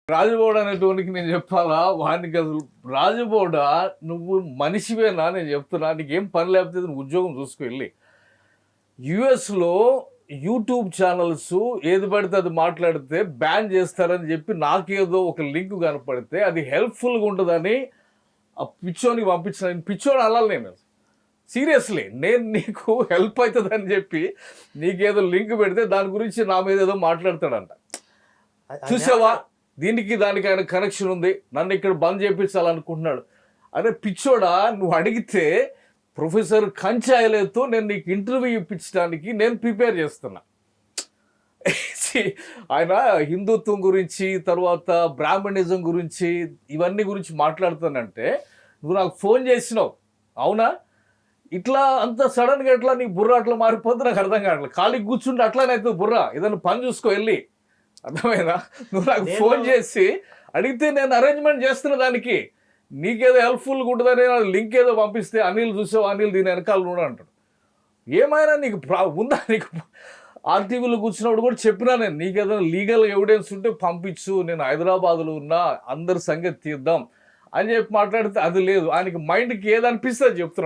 రాజుబోడ అనేటోనికి నేను చెప్పాలా వానికి అసలు రాజుబోడ నువ్వు మనిషివేనా నేను చెప్తున్నా నీకేం పని లేకపోతే నువ్వు ఉద్యోగం చూసుకు వెళ్ళి యుఎస్లో యూట్యూబ్ ఛానల్స్ ఏది పడితే అది మాట్లాడితే బ్యాన్ చేస్తారని చెప్పి నాకేదో ఒక లింక్ కనపడితే అది హెల్ప్ఫుల్గా ఉంటుందని ఆ పిచ్చోనికి పంపించిన నేను పిచ్చోని అనాలి నేను సీరియస్లీ నేను నీకు హెల్ప్ అవుతుందని చెప్పి నీకేదో లింక్ పెడితే దాని గురించి నా మీద ఏదో మాట్లాడతాడంట చూసావా దీనికి దానికి ఆయన కనెక్షన్ ఉంది నన్ను ఇక్కడ బంద్ చేయించాలనుకుంటున్నాడు అరే పిచ్చోడా నువ్వు అడిగితే ప్రొఫెసర్ కంచాయలతో నేను నీకు ఇంటర్వ్యూ ఇప్పించడానికి నేను ప్రిపేర్ చేస్తున్నా ఆయన హిందుత్వం గురించి తర్వాత బ్రాహ్మణిజం గురించి ఇవన్నీ గురించి మాట్లాడుతానంటే నువ్వు నాకు ఫోన్ చేసినావు అవునా ఇట్లా అంత సడన్గా ఎట్లా నీ బుర్ర అట్లా మారిపోతే నాకు అర్థం కావట్లేదు ఖాళీ కూర్చుంటే అట్లానైతే బుర్ర ఏదైనా పని చూసుకో వెళ్ళి అర్థమైనా నువ్వు నాకు ఫోన్ చేసి అడిగితే నేను అరేంజ్మెంట్ చేస్తున్న దానికి నీకేదో హెల్ప్ఫుల్గా ఉంటుందని లింక్ ఏదో పంపిస్తే అనిల్ చూసావు అనిల్ దీని వెనకాల కూడా అంటాడు ఏమైనా నీకు ఉందా నీకు ఆర్టీవీలో కూర్చున్నప్పుడు కూడా చెప్పినా నేను నీకేదో లీగల్ ఎవిడెన్స్ ఉంటే పంపించు నేను హైదరాబాద్లో ఉన్నా అందరి సంగతి తీద్దాం అని చెప్పి మాట్లాడితే అది లేదు ఆయనకి మైండ్కి ఏదనిపిస్తే అది చెప్తున్నాను